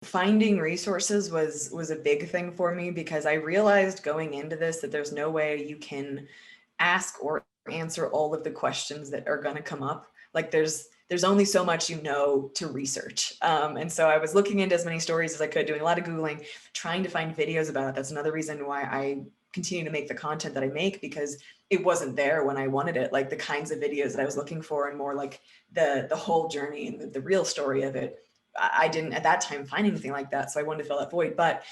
finding resources was a big thing for me, because I realized going into this that there's no way you can ask or answer all of the questions that are going to come up. Like there's only so much to research. And so I was looking into as many stories as I could, doing a lot of Googling, trying to find videos about it. That's another reason why I continue to make the content that I make, because it wasn't there when I wanted it. Like the kinds of videos that I was looking for, and more like the whole journey and the real story of it, I didn't at that time find anything like that. So I wanted to fill that void. But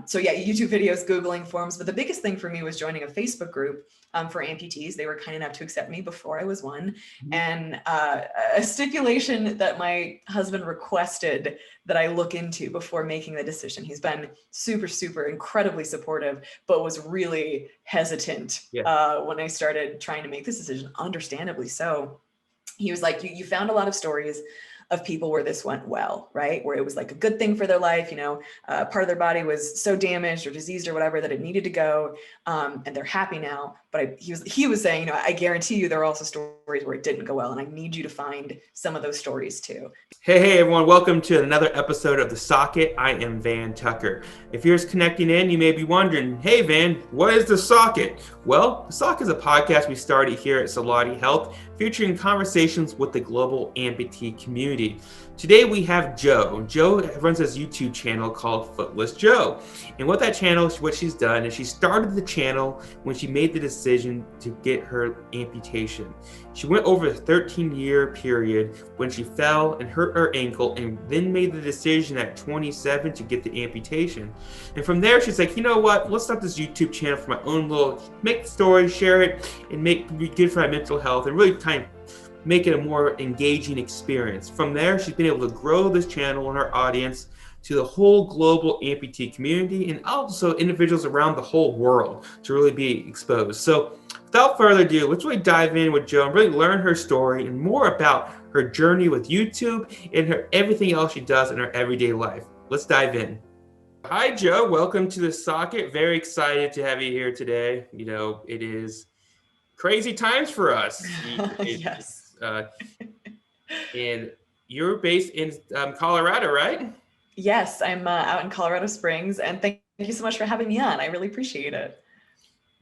so yeah, YouTube videos, Googling, forums. But the biggest thing for me was joining a Facebook group for amputees. They were kind enough to accept me before I was one. And a stipulation that my husband requested that I look into before making the decision. He's been super, super incredibly supportive, but was really hesitant when I started trying to make this decision, understandably so. He was like, you found a lot of stories of people where this went well, right? Where it was like a good thing for their life, part of their body was so damaged or diseased or whatever that it needed to go, and they're happy now. But he was saying, I guarantee you there are also stories where it didn't go well, and I need you to find some of those stories too. Hey everyone, welcome to another episode of The Socket. I am Van Tucker. If you're just connecting in, you may be wondering, hey Van, what is The Socket? Well, The Socket is a podcast we started here at Salati Health, featuring conversations with the global amputee community. Today we have Jo. Jo runs this YouTube channel called Footless Jo. And what that channel, what she's done is she started the channel when she made the decision to get her amputation. She went over a 13-year period when she fell and hurt her ankle, and then made the decision at 27 to get the amputation. And from there, she's like, you know what? Let's start this YouTube channel for my own make the story, share it, and be good for my mental health, and really kind of make it a more engaging experience. From there, she's been able to grow this channel and her audience to the whole global amputee community, and also individuals around the whole world to really be exposed. So without further ado, let's really dive in with Jo and really learn her story and more about her journey with YouTube and everything else she does in her everyday life. Let's dive in. Hi, Jo. Welcome to The Socket. Very excited to have you here today. It is crazy times for us. Yes. And you're based in Colorado, right? Yes, I'm out in Colorado Springs, and thank you so much for having me on. I really appreciate it.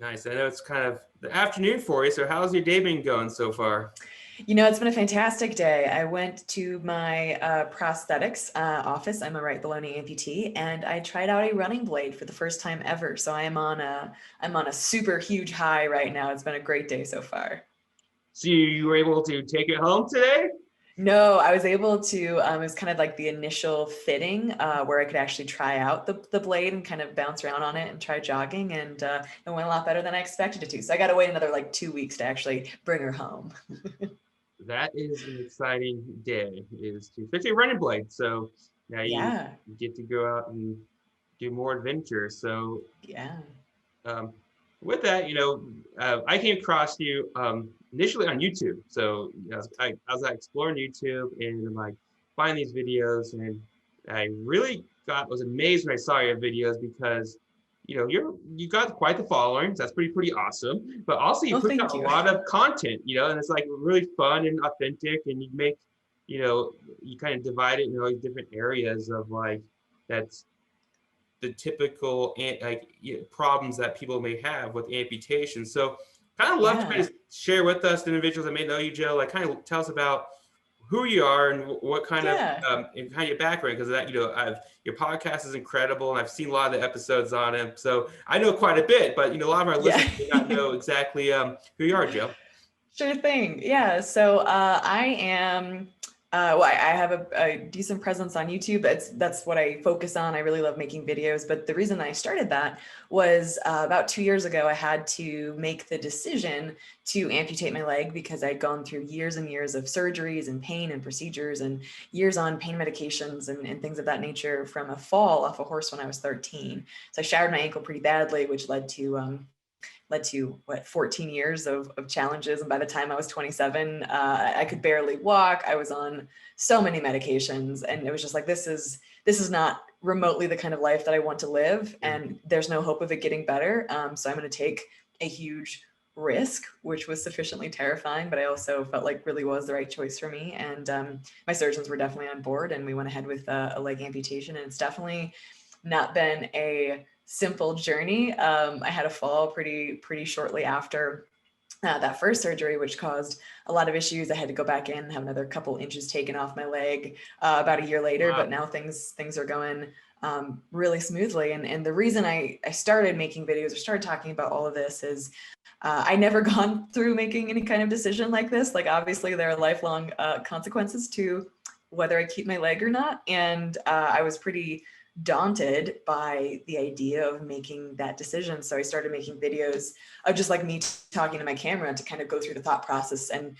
Nice. I know it's kind of the afternoon for you, so how's your day been going so far? It's been a fantastic day. I went to my prosthetics office. I'm a right below knee amputee, and I tried out a running blade for the first time ever. So I'm on a super huge high right now. It's been a great day so far. So you were able to take it home today? No, I was able to, it was kind of like the initial fitting where I could actually try out the blade and kind of bounce around on it and try jogging, and it went a lot better than I expected it to. So I got to wait another 2 weeks to actually bring her home. That is an exciting day, especially running blade. So now you get to go out and do more adventure. So with that, I came across you initially on YouTube. So I was exploring YouTube and I'm finding these videos, and I really was amazed when I saw your videos, because you got quite the following. So that's pretty awesome. But also you put out a lot of content, and it's really fun and authentic, and you make, you kind of divide it into all these different areas of that's the typical problems that people may have with amputation. So kind of love to kind of share with us, the individuals that may know you, Jo, kind of tell us about who you are and what kind of and kind of your background, because that your podcast is incredible, and I've seen a lot of the episodes on it, so I know quite a bit, but a lot of our listeners may not know exactly who you are, Jo. Sure thing. Yeah. So I am. I have a decent presence on YouTube. That's what I focus on. I really love making videos. But the reason I started that was about 2 years ago, I had to make the decision to amputate my leg, because I'd gone through years and years of surgeries and pain and procedures and years on pain medications and things of that nature from a fall off a horse when I was 13. So I shattered my ankle pretty badly, which led to 14 years of challenges. And by the time I was 27, I could barely walk. I was on so many medications, and it was just this is not remotely the kind of life that I want to live. And there's no hope of it getting better. So I'm going to take a huge risk, which was sufficiently terrifying, but I also felt like really was the right choice for me. And my surgeons were definitely on board, and we went ahead with a leg amputation. And it's definitely not been a simple journey. I had a fall pretty shortly after that first surgery, which caused a lot of issues. I had to go back in, have another couple inches taken off my leg about a year later, Wow. but now things are going really smoothly. And the reason I started making videos or started talking about all of this is I never gone through making any kind of decision like this. Like, obviously there are lifelong consequences to whether I keep my leg or not. And I was pretty daunted by the idea of making that decision. So I started making videos of just like me talking to my camera to kind of go through the thought process and,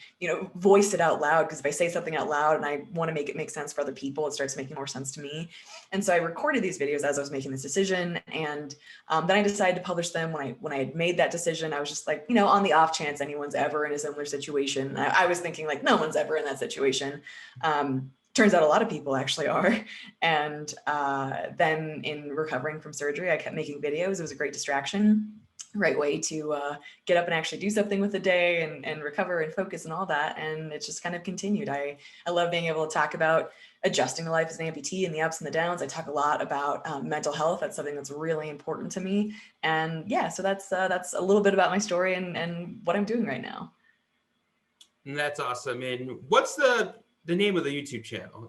voice it out loud. Because if I say something out loud and I want to make it make sense for other people, it starts making more sense to me. And so I recorded these videos as I was making this decision. And then I decided to publish them. When I had made that decision, I was just like, on the off chance anyone's ever in a similar situation. I was thinking like, no one's ever in that situation. Turns out a lot of people actually are. And then in recovering from surgery, I kept making videos. It was a great distraction, right way to get up and actually do something with the day and recover and focus and all that. And it just kind of continued. I love being able to talk about adjusting to life as an amputee and the ups and the downs. I talk a lot about mental health. That's something that's really important to me. And yeah, so that's a little bit about my story and what I'm doing right now. And that's awesome. And what's the name of the YouTube channel?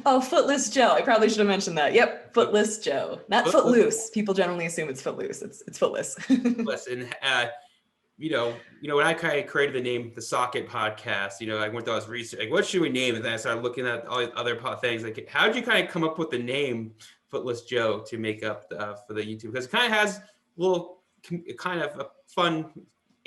Oh, Footless Jo. I probably should have mentioned that. Yep, Footless Jo. Not Footloose. People generally assume it's Footloose. It's Footless. Listen, when I kind of created the name, the Socket Podcast, I went to all this research, like, what should we name it? And then I started looking at all these other things. Like, how did you kind of come up with the name Footless Jo to make up for the YouTube? Because it kind of has a little kind of a fun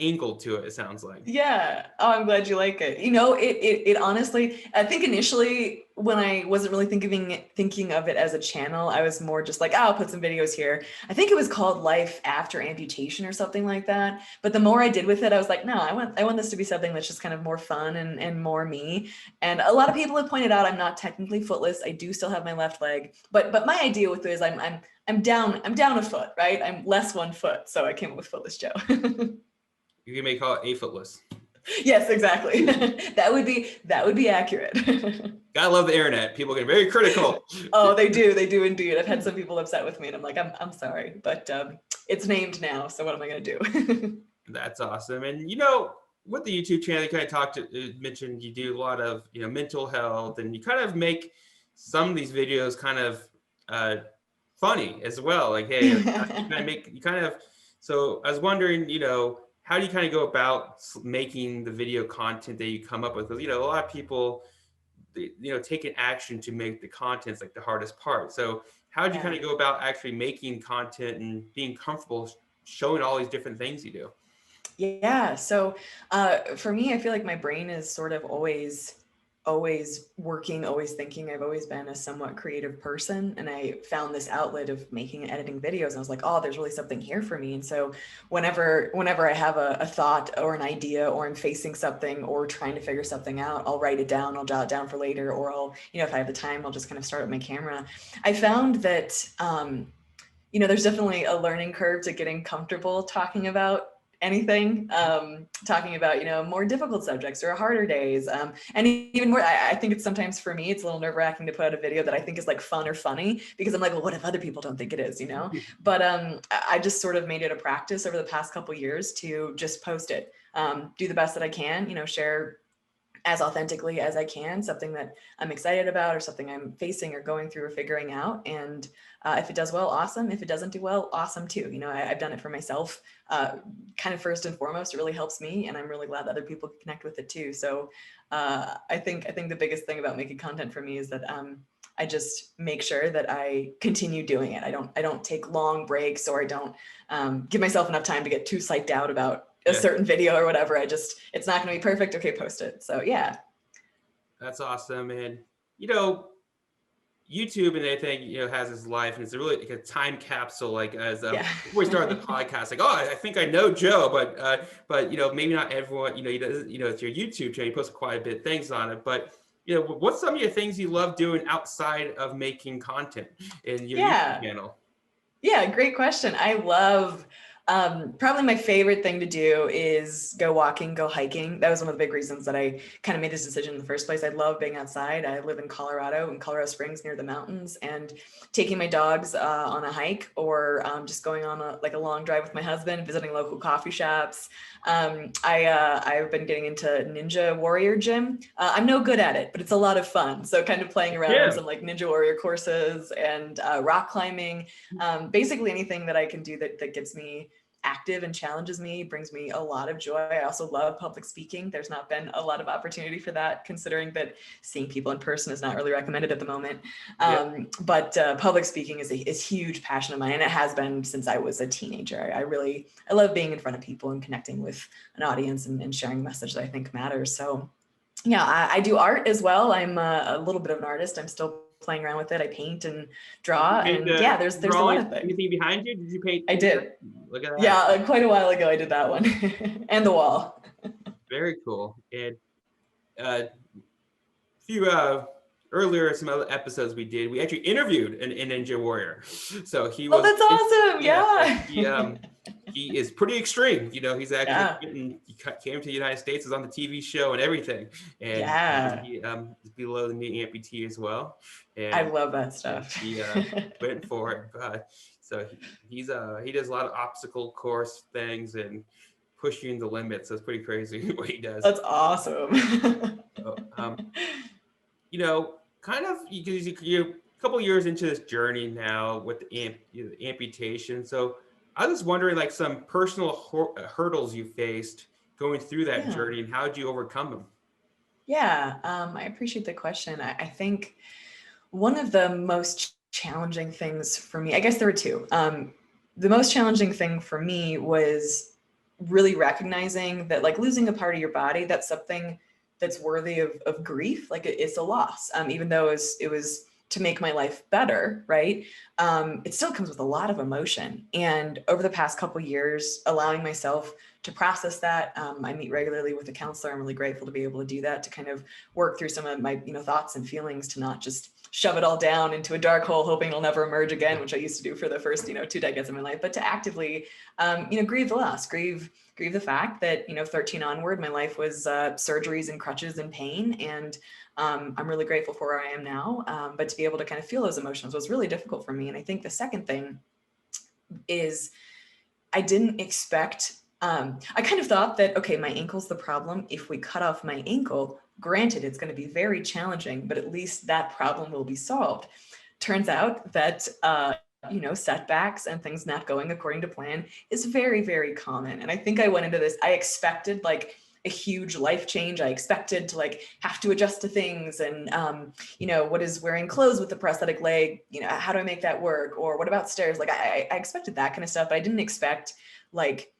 angle to it, it sounds like. Yeah. Oh, I'm glad you like it. It honestly, I think initially when I wasn't really thinking of it as a channel, I was more just like, I'll put some videos here. I think it was called Life After Amputation or something like that. But the more I did with it, I was like, no, I want this to be something that's just kind of more fun and more me. And a lot of people have pointed out I'm not technically footless. I do still have my left leg, but my idea with it is I'm down a foot, right? I'm less 1 foot. So I came up with Footless Jo. You may call it a Footless. Yes, exactly. That would be accurate. Gotta love the internet. People get very critical. Oh, they do indeed. I've had some people upset with me, and I'm like, I'm sorry, but it's named now, so what am I gonna do? That's awesome. And with the YouTube channel, you kind of mentioned you do a lot of mental health, and you kind of make some of these videos kind of funny as well. Like, hey, So I was wondering, how do you kind of go about making the video content that you come up with? Because, a lot of people, taking action to make the content is like the hardest part. So how did you kind of go about actually making content and being comfortable showing all these different things you do? Yeah. So for me, I feel like my brain is sort of always working, always thinking. I've always been a somewhat creative person, and I found this outlet of making and editing videos. And I was like, oh, there's really something here for me. And so whenever I have a thought or an idea, or I'm facing something or trying to figure something out, I'll write it down, I'll jot it down for later, or I'll, if I have the time, I'll just kind of start up my camera. I found that, there's definitely a learning curve to getting comfortable talking about anything, talking about, more difficult subjects or harder days. And even more, I think it's sometimes for me, it's a little nerve wracking to put out a video that I think is like fun or funny, because I'm like, well, what if other people don't think it is, But I just sort of made it a practice over the past couple of years to just post it, do the best that I can, share as authentically as I can, something that I'm excited about or something I'm facing or going through or figuring out. And if it does well, awesome. If it doesn't do well, awesome too. I've done it for myself, kind of first and foremost. It really helps me, and I'm really glad that other people can connect with it too. So I think the biggest thing about making content for me is that I just make sure that I continue doing it. I don't take long breaks, or I don't give myself enough time to get too psyched out about a certain video or whatever. It's not going to be perfect. Okay, post it. So yeah. That's awesome. And, YouTube and everything, has its life, and it's really like a time capsule. Like as before we started the podcast, like, oh, I think I know Joe, but maybe not everyone. It's your YouTube channel. You post quite a bit of things on it, but what's some of your things you love doing outside of making content in your YouTube channel? Yeah, great question. I love Probably my favorite thing to do is go walking, go hiking. That was one of the big reasons that I kind of made this decision in the first place. I love being outside. I live in Colorado Springs near the mountains, and taking my dogs on a hike, or just going on a long drive with my husband, visiting local coffee shops. I've been getting into Ninja Warrior gym. I'm no good at it, but it's a lot of fun. So kind of playing around with some like Ninja Warrior courses and rock climbing. Basically anything that I can do that gets me active and challenges me, brings me a lot of joy. I also love public speaking. There's not been a lot of opportunity for that, considering that seeing people in person is not really recommended at the moment. But public speaking is a huge passion of mine, and it has been since I was a teenager. I love being in front of people and connecting with an audience and sharing a message that I think matters. So yeah, I do art as well. I'm a little bit of an artist. I'm still playing around with it. I paint and draw, and yeah, there's a lot of things. Anything behind you? Did you paint? I did. Look at that. Yeah, quite a while ago I did that one. And the wall. Very cool. And a few earlier, some other episodes we actually interviewed an Ninja Warrior. So he was. Oh, that's awesome! Yeah. He is pretty extreme. You know, he's actually he came to the United States, was on the TV show and everything. And he is below the knee amputee as well. And I love that stuff. He went for it. So he does a lot of obstacle course things and pushing the limits. So it's pretty crazy what he does. That's awesome. So, you know, kind of you're a couple years into this journey now with the amputation. So I was wondering, like, some personal hurdles you faced going through that journey, and how did you overcome them? Yeah, I appreciate the question. I think one of the most challenging things for me, I guess there were two. The most challenging thing for me was really recognizing that, like, losing a part of your body, that's something that's worthy of grief. Like, it's a loss, even though it was to make my life better, right? It still comes with a lot of emotion. And over the past couple of years, allowing myself to process that, I meet regularly with a counselor. I'm really grateful to be able to do that, to kind of work through some of my, thoughts and feelings, to not just shove it all down into a dark hole, hoping it'll never emerge again, which I used to do for the first, 2 decades of my life, but to actively, grieve the loss, grieve the fact that, 13 onward, my life was surgeries and crutches and pain. And I'm really grateful for where I am now. But to be able to kind of feel those emotions was really difficult for me. And I think the second thing is I didn't expect, I kind of thought that, okay, my ankle's the problem. If we cut off my ankle, granted, it's going to be very challenging, but at least that problem will be solved. Turns out that, setbacks and things not going according to plan is very, very common. And I think I went into this, I expected like a huge life change. I expected to like have to adjust to things and, what is wearing clothes with the prosthetic leg? How do I make that work? Or what about stairs? Like I expected that kind of stuff, but I didn't expect like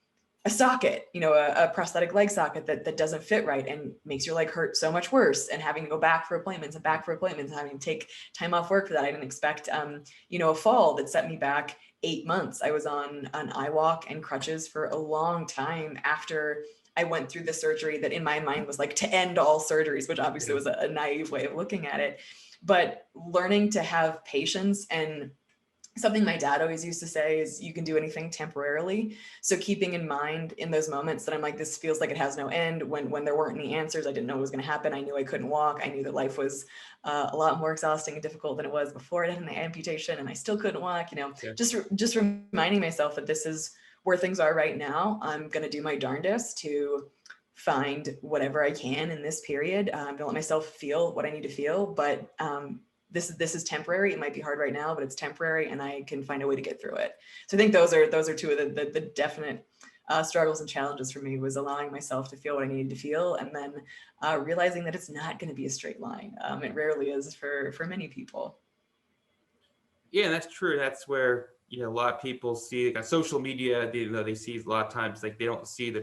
a socket, a prosthetic leg socket that doesn't fit right and makes your leg hurt so much worse, and having to go back for appointments and having to take time off work for that. I didn't expect, a fall that set me back 8 months. I was on an iWalk and crutches for a long time after I went through the surgery that in my mind was like to end all surgeries, which obviously was a naive way of looking at it. But learning to have patience, and something my dad always used to say is you can do anything temporarily. So keeping in mind in those moments that I'm like, this feels like it has no end, when there weren't any answers, I didn't know what was going to happen. I knew I couldn't walk. I knew that life was a lot more exhausting and difficult than it was before I had an amputation, and I still couldn't walk, just reminding myself that this is where things are right now. I'm going to do my darndest to find whatever I can in this period. Don't let myself feel what I need to feel, but this is temporary. It might be hard right now, but it's temporary, and I can find a way to get through it. So I think those are two of the definite struggles and challenges for me, was allowing myself to feel what I needed to feel, and then realizing that it's not going to be a straight line. It rarely is for many people. Yeah, that's true. That's where a lot of people see, like, on social media, they see a lot of times, like, they don't see the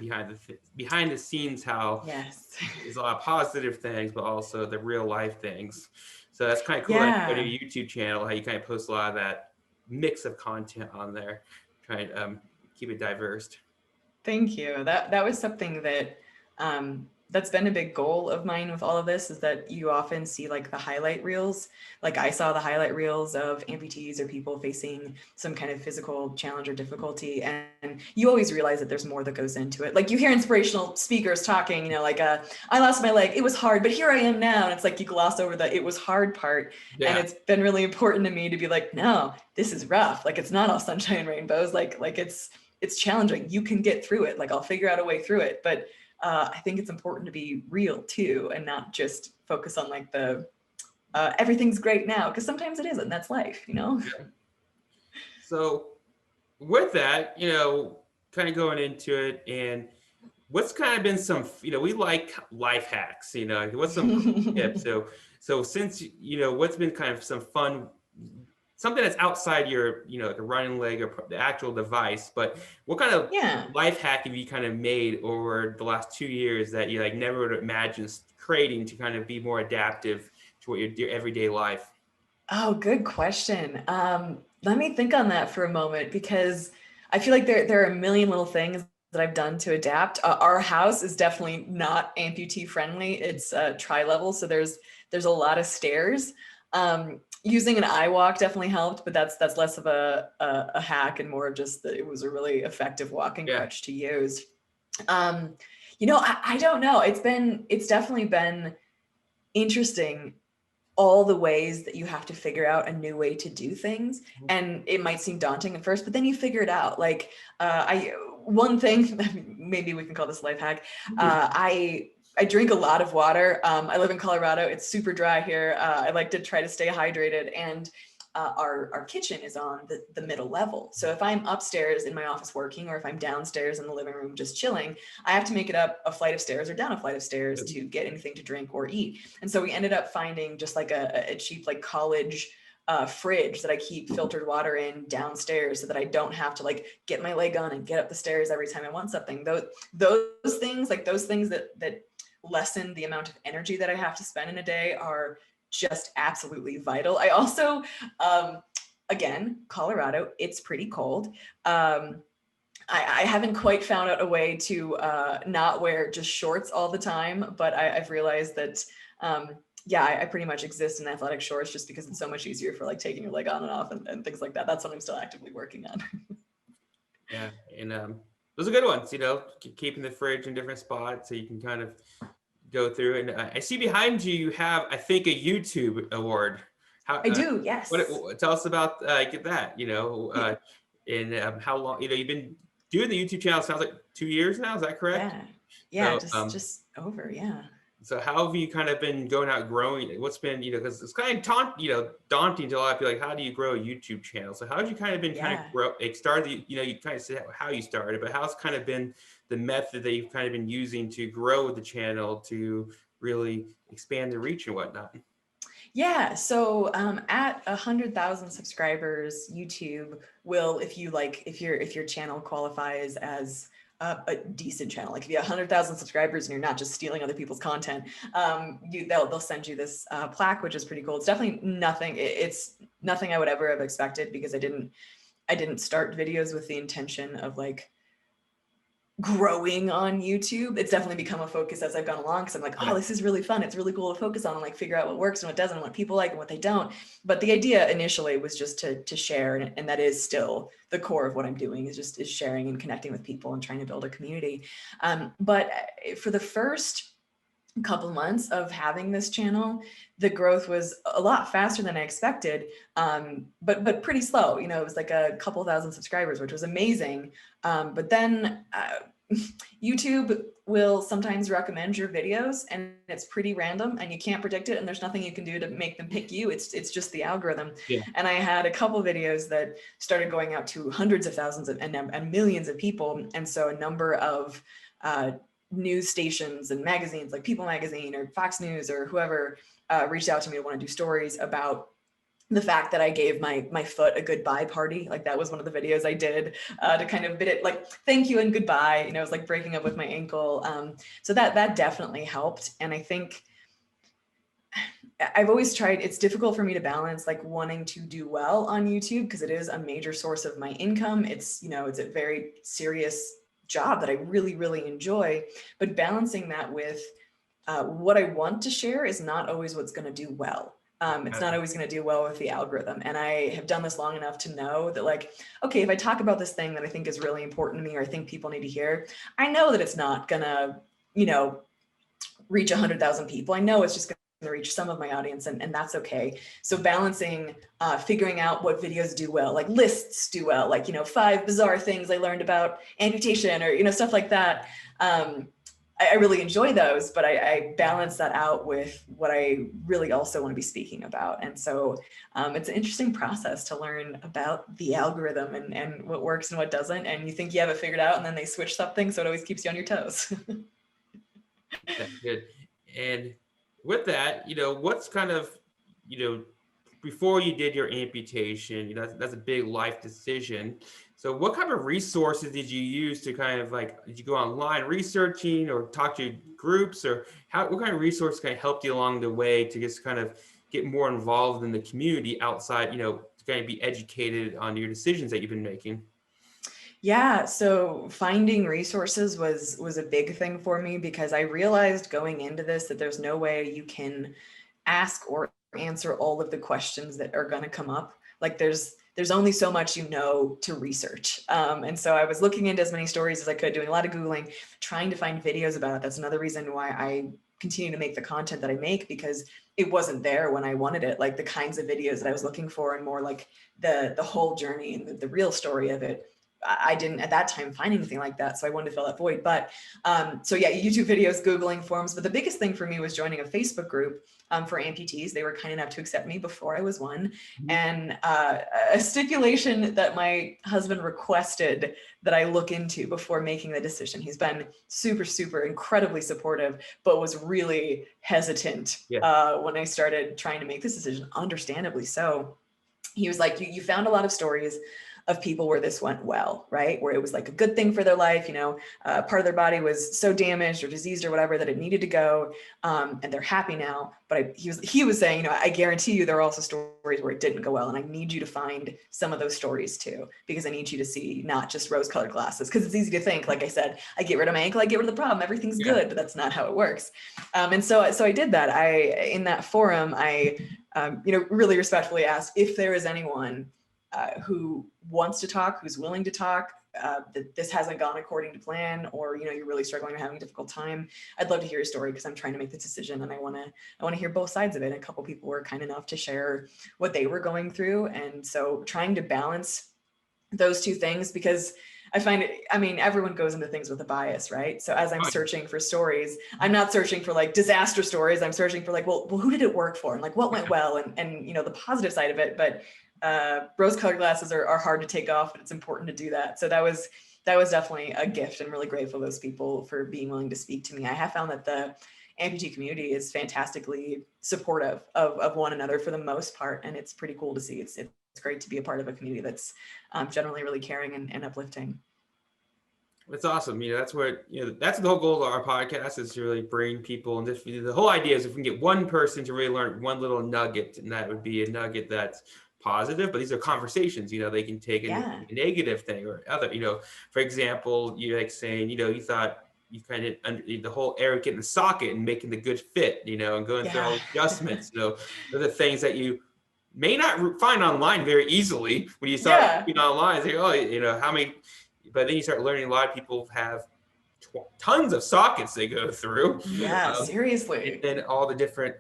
behind the scenes, how there's a lot of positive things, but also the real life things. So that's kind of cool. Like, on your YouTube channel, how you kind of post a lot of that mix of content on there, trying to keep it diverse. Thank you. That was something that that's been a big goal of mine with all of this, is that you often see like the highlight reels. Like I saw the highlight reels of amputees or people facing some kind of physical challenge or difficulty, and you always realize that there's more that goes into it. Like you hear inspirational speakers talking, you know, like I lost my leg, it was hard, but here I am now. And it's like you gloss over the it was hard part. And Yeah. it's been really important to me to be like, no, this is rough. Like it's not all sunshine and rainbows. Like it's challenging. You can get through it. Like I'll figure out a way through it. But I think it's important to be real too, and not just focus on like the everything's great now, because sometimes it isn't. That's life, you know? Yeah. So with that, kind of going into it, and what's kind of been some, we like life hacks, what's some tips? So since, what's been kind of some fun, something that's outside your, like a running leg or the actual device, but what kind of Yeah. life hack have you kind of made over the last 2 years that you like never would imagine creating to kind of be more adaptive to what your everyday life? Oh, good question. Let me think on that for a moment, because I feel like there are a million little things that I've done to adapt. Our house is definitely not amputee friendly. It's tri-level, so there's a lot of stairs. Using an iWalk definitely helped, but that's less of a hack and more of just that it was a really effective walking Yeah. crutch to use. I don't know. It's definitely been interesting, all the ways that you have to figure out a new way to do things. And it might seem daunting at first, but then you figure it out. Like one thing, maybe we can call this life hack. I drink a lot of water. I live in Colorado. It's super dry here. I like to try to stay hydrated, and our kitchen is on the middle level. So if I'm upstairs in my office working, or if I'm downstairs in the living room just chilling, I have to make it up a flight of stairs or down a flight of stairs to get anything to drink or eat. And so we ended up finding just like a cheap like college fridge that I keep filtered water in downstairs, so that I don't have to like get my leg on and get up the stairs every time I want something. Those things, like those things that lessen the amount of energy that I have to spend in a day, are just absolutely vital. I also, again, Colorado, it's pretty cold. I haven't quite found out a way to not wear just shorts all the time, but I've realized that, I pretty much exist in athletic shorts just because it's so much easier for like taking your leg on and off and things like that. That's what I'm still actively working on. Yeah, and those are good ones. Keeping the fridge in different spots so you can kind of go through. And I see behind you, you have, I think, a YouTube award. How, I do, yes. Tell us about that. And how long? You've been doing the YouTube channel. Sounds like 2 years now. Is that correct? Yeah, So, just over, yeah. So how have you kind of been going out growing? What's been, because it's kind of daunting to a lot of people. Like, how do you grow a YouTube channel? So how have you kind of been kind of grow? Like started, you kind of said how you started, but how's kind of been the method that you've kind of been using to grow the channel to really expand the reach and whatnot? Yeah, so at 100,000 subscribers, YouTube will, if your channel qualifies as a decent channel, like if you have 100,000 subscribers and you're not just stealing other people's content, they'll send you this plaque, which is pretty cool. It's definitely nothing. It's nothing I would ever have expected, because I didn't start videos with the intention of like growing on YouTube. It's definitely become a focus as I've gone along, because I'm like, oh, this is really fun. It's really cool to focus on and like figure out what works and what doesn't, and what people like and what they don't. But the idea initially was just to share, and that is still the core of what I'm doing, is sharing and connecting with people and trying to build a community. But for the first couple months of having this channel, the growth was a lot faster than I expected, but pretty slow. It was like a couple thousand subscribers, which was amazing. But then YouTube will sometimes recommend your videos, and it's pretty random, and you can't predict it, and there's nothing you can do to make them pick you. It's just the algorithm. Yeah. And I had a couple videos that started going out to hundreds of thousands and millions of people, and so a number of news stations and magazines like People Magazine or Fox News or whoever reached out to me to want to do stories about the fact that I gave my foot a goodbye party. Like that was one of the videos I did to kind of bid it like thank you and goodbye. It was like breaking up with my ankle. So that definitely helped. And I think I've always tried, it's difficult for me to balance like wanting to do well on YouTube, because it is a major source of my income. It's, it's a very serious job that I really, really enjoy, but balancing that with what I want to share is not always what's going to do well. It's not always going to do well with the algorithm. And I have done this long enough to know that, like, okay, if I talk about this thing that I think is really important to me or I think people need to hear, I know that it's not going to, reach 100,000 people. I know it's just going to reach some of my audience, and that's okay. So balancing, figuring out what videos do well, like lists do well, like, 5 bizarre things I learned about amputation or, stuff like that. I really enjoy those, but I balance that out with what I really also want to be speaking about. And so it's an interesting process to learn about the algorithm and what works and what doesn't. And you think you have it figured out, and then they switch something. So it always keeps you on your toes. That's good. And with that, what's kind of, before you did your amputation, that's a big life decision. So what kind of resources did you use to kind of did you go online researching or talk to groups, or what kind of resources kind of helped you along the way to just kind of get more involved in the community outside, to kind of be educated on your decisions that you've been making? Yeah, so finding resources was a big thing for me, because I realized going into this that there's no way you can ask or answer all of the questions that are going to come up. Like there's only so much to research. And so I was looking into as many stories as I could, doing a lot of Googling, trying to find videos about it. That's another reason why I continue to make the content that I make, because it wasn't there when I wanted it. Like the kinds of videos that I was looking for, and more like the whole journey and the real story of it, I didn't at that time find anything like that. So I wanted to fill that void. But so yeah, YouTube videos, Googling, forums. But the biggest thing for me was joining a Facebook group for amputees. They were kind enough to accept me before I was one. Mm-hmm. And a stipulation that my husband requested that I look into before making the decision. He's been super, super incredibly supportive, but was really hesitant when I started trying to make this decision, understandably so. He was like, you found a lot of stories of people where this went well, right? Where it was like a good thing for their life, part of their body was so damaged or diseased or whatever that it needed to go, and they're happy now. But he was saying, I guarantee you there are also stories where it didn't go well, and I need you to find some of those stories too, because I need you to see not just rose-colored glasses. Because it's easy to think, like I said, I get rid of my ankle, I get rid of the problem, everything's good, but that's not how it works. And so I did that. In that forum, I really respectfully asked if there is anyone who wants to talk, who's willing to talk, that this hasn't gone according to plan, or you're really struggling or having a difficult time. I'd love to hear your story, because I'm trying to make this decision, and I want to hear both sides of it. And a couple people were kind enough to share what they were going through, and so trying to balance those two things, because I find it, everyone goes into things with a bias, right? So as I'm searching for stories, I'm not searching for like disaster stories. I'm searching for like, well, who did it work for? And like, what went well? And the positive side of it. But rose-colored glasses are hard to take off, but it's important to do that. So that was definitely a gift. I'm really grateful to those people for being willing to speak to me. I have found that the amputee community is fantastically supportive of one another for the most part. And it's pretty cool to see. It's great to be a part of a community that's generally really caring and uplifting. That's awesome. That's what, that's the whole goal of our podcast, is to really bring people. And the whole idea is if we can get one person to really learn one little nugget, and that would be a nugget that's positive, but these are conversations, they can take a negative thing or other, for example, you like saying, you thought you kind of under the whole area getting the socket and making the good fit, and going through all the adjustments, they're the things that you may not find online very easily when you start online. It's like, how many, but then you start learning a lot of people have tons of sockets they go through. Yeah, seriously. And then all the different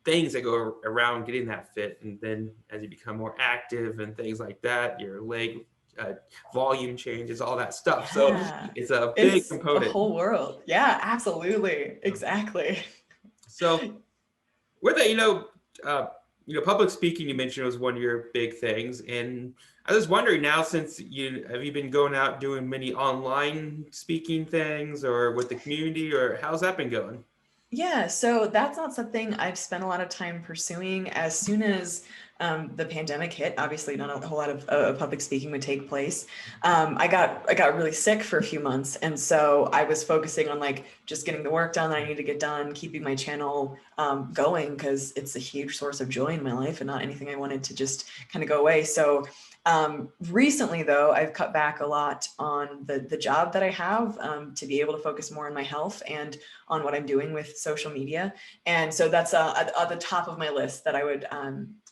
things that go around getting that fit. And then as you become more active and things like that, your leg volume changes, all that stuff. So it's a big component. The whole world. Yeah, absolutely. Exactly. So with that, public speaking, you mentioned, was one of your big things. And I was wondering now, since have you been going out doing many online speaking things or with the community, or how's that been going? Yeah, so that's not something I've spent a lot of time pursuing. As soon as the pandemic hit, obviously not a whole lot of public speaking would take place. I got really sick for a few months, and so I was focusing on like just getting the work done that I need to get done, keeping my channel going, because it's a huge source of joy in my life and not anything I wanted to just kind of go away. So Recently, though, I've cut back a lot on the job that I have to be able to focus more on my health and on what I'm doing with social media. And so that's at the top of my list that I would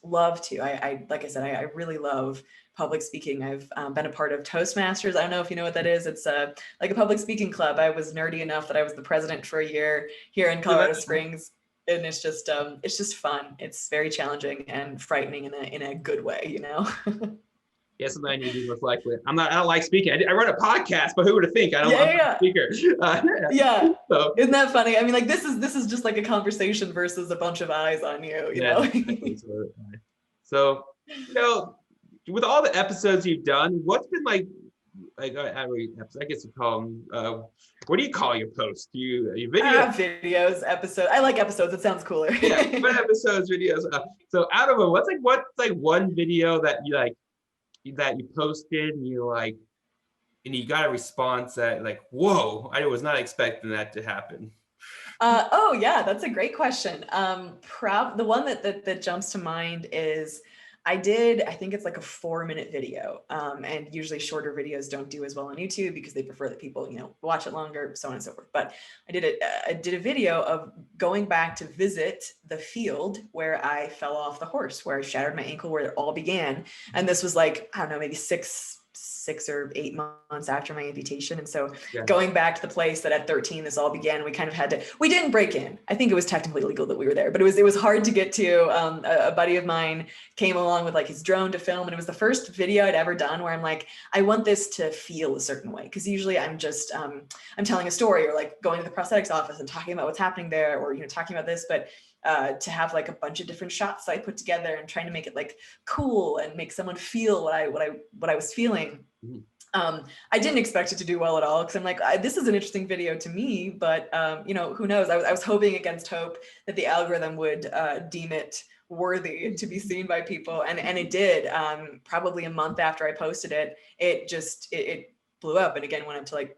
love to. Like I said, I really love public speaking. I've been a part of Toastmasters. I don't know if you know what that is. It's like a public speaking club. I was nerdy enough that I was the president for a year here in Colorado Springs. And it's just fun. It's very challenging and frightening in a good way, you know? Yeah, something I need to do most likely. I don't like speaking. I run a podcast, but who would have think? I'm not a speaker. Yeah. So, isn't that funny? I mean, like this is just like a conversation versus a bunch of eyes on you, you know? Exactly. So, you know, with all the episodes you've done, what's been like I guess you call them, what do you call your posts? You videos, episodes. I like episodes. It sounds cooler. Yeah, what episodes, videos. So out of them, what's one video that you posted and you got a response that like, whoa, I was not expecting that to happen. Oh yeah, that's a great question. The one that jumps to mind is I think it's like a 4-minute video. And usually shorter videos don't do as well on YouTube because they prefer that people, watch it longer, so on and so forth. But I did a video of going back to visit the field where I fell off the horse, where I shattered my ankle, where it all began. And this was like, I don't know, maybe 6 or 8 months after my amputation. And so going back to the place that at 13, this all began, we kind of we didn't break in. I think it was technically legal that we were there, but it was hard to get to. A buddy of mine came along with like his drone to film. And it was the first video I'd ever done where I'm like, I want this to feel a certain way. Cause usually I'm just, I'm telling a story or like going to the prosthetics office and talking about what's happening there or, talking about this, but to have like a bunch of different shots that I put together and trying to make it like cool and make someone feel what I was feeling. I didn't expect it to do well at all because I'm like, this is an interesting video to me, but who knows? I was hoping against hope that the algorithm would deem it worthy to be seen by people, and it did. Probably a month after I posted it, it blew up, and again went up to like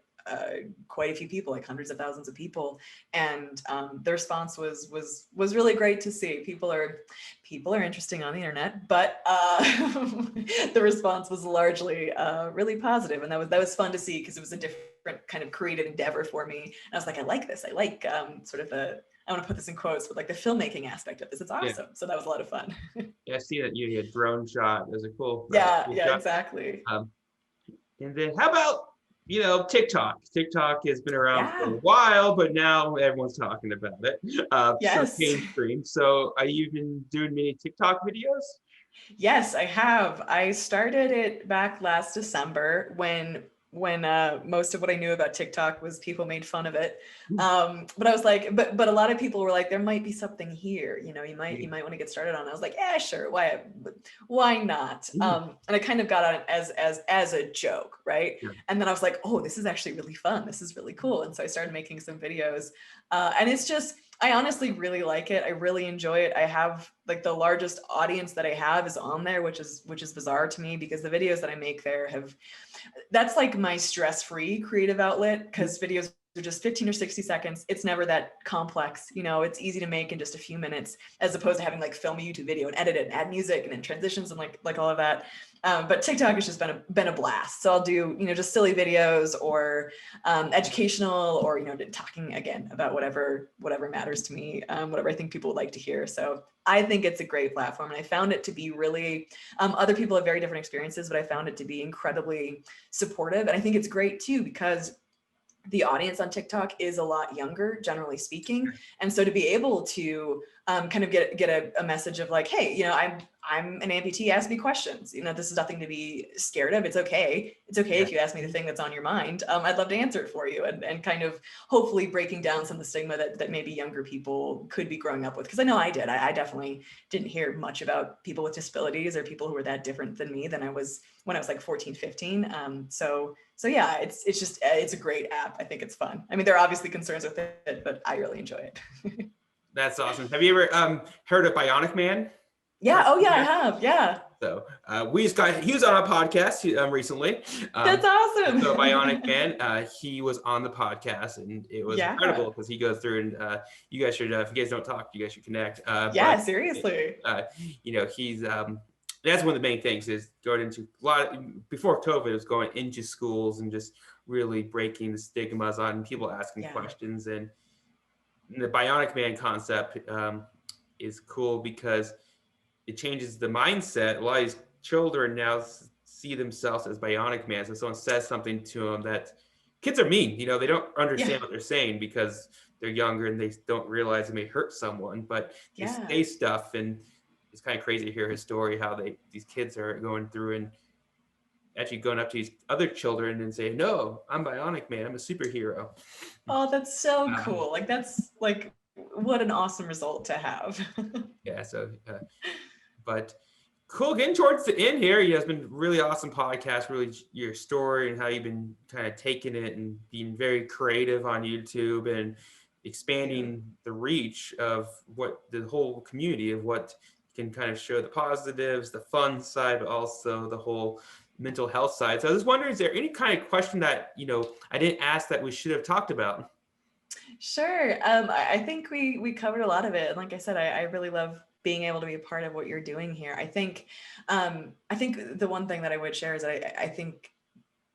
quite a few people, like hundreds of thousands of people, and the response was really great to see. People are interesting on the internet, but the response was largely really positive, and that was fun to see because it was a different kind of creative endeavor for me. And I was like, I like this. I like sort of I want to put this in quotes, but like the filmmaking aspect of this. It's awesome. Yeah. So that was a lot of fun. Yeah, I see that you had drone shot. It was a cool. Yeah, exactly. And then how about TikTok? TikTok has been around for a while, but now everyone's talking about it. Yes. Mainstream. So are you been doing many TikTok videos? Yes, I have. I started it back last December when most of what I knew about TikTok was people made fun of it. But I was like, but a lot of people were like, there might be something here, you might want to get started on it. I was like, yeah, sure. Why not? And I kind of got on it as a joke. Right. Yeah. And then I was like, oh, this is actually really fun. This is really cool. And so I started making some videos and it's just, I honestly really like it. I really enjoy it. I have like the largest audience that I have is on there, which is bizarre to me because the videos that I make there that's like my stress-free creative outlet because videos are just 15 or 60 seconds. It's never that complex. It's easy to make in just a few minutes as opposed to having like film a YouTube video and edit it and add music and then transitions and like all of that. But TikTok has just been a blast. So I'll do, just silly videos or educational or, talking again about whatever matters to me, whatever I think people would like to hear. So I think it's a great platform. And I found it to be really, other people have very different experiences, but I found it to be incredibly supportive. And I think it's great too, because the audience on TikTok is a lot younger, generally speaking. And so to be able to kind of get a message of like, hey, I'm an amputee, ask me questions. This is nothing to be scared of. It's okay. It's okay if you ask me the thing that's on your mind. I'd love to answer it for you and kind of hopefully breaking down some of the stigma that maybe younger people could be growing up with. Because I know I did. I definitely didn't hear much about people with disabilities or people who were that different than me than I was when I was like 14, 15. So yeah, it's a great app. I think it's fun. I mean, there are obviously concerns with it, but I really enjoy it. That's awesome. Have you ever heard of Bionic Man? Yeah. Oh yeah, I have. Yeah. So he was on a podcast recently. That's awesome. So Bionic Man, he was on the podcast and it was incredible because he goes through and you guys should, if you guys don't talk, you guys should connect. Seriously. He's that's one of the main things is going into a lot before COVID, it was going into schools and just really breaking the stigmas on people asking questions. And the Bionic Man concept is cool because it changes the mindset. A lot of these children now see themselves as Bionic Man. So someone says something to them that kids are mean, they don't understand what they're saying because they're younger and they don't realize it may hurt someone, but they say stuff. And it's kind of crazy to hear his story, how these kids are going through and actually going up to these other children and saying, no, I'm Bionic Man, I'm a superhero. Oh, that's so cool. Like, that's like, what an awesome result to have. But cool, getting towards the end here. It's been a really awesome podcast, really your story and how you've been kind of taking it and being very creative on YouTube and expanding the reach of what the whole community of what can kind of show the positives, the fun side, but also the whole mental health side. So I was wondering, is there any kind of question that, I didn't ask that we should have talked about? Sure. I think we covered a lot of it. And like I said, I really love being able to be a part of what you're doing here. I think the one thing that I would share is I think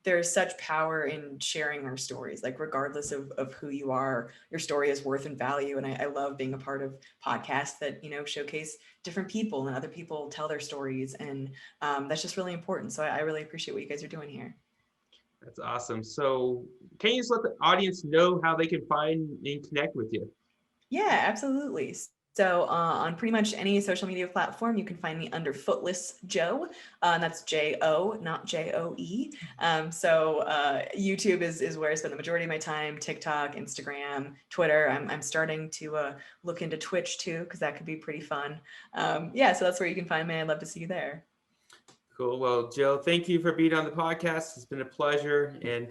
there's such power in sharing our stories, like regardless of who you are, your story is worth and value. And I love being a part of podcasts that, showcase different people and other people tell their stories. And that's just really important. So I really appreciate what you guys are doing here. That's awesome. So can you just let the audience know how they can find and connect with you? Yeah, absolutely. So on pretty much any social media platform, you can find me under Footless Jo. And that's J-O, not J-O-E. So YouTube is where I spend the majority of my time. TikTok, Instagram, Twitter. I'm starting to look into Twitch too, because that could be pretty fun. So that's where you can find me. I'd love to see you there. Cool. Well, Jo, thank you for being on the podcast. It's been a pleasure, and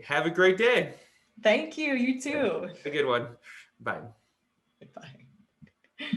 have a great day. Thank you. You too. A good one. Bye. Bye.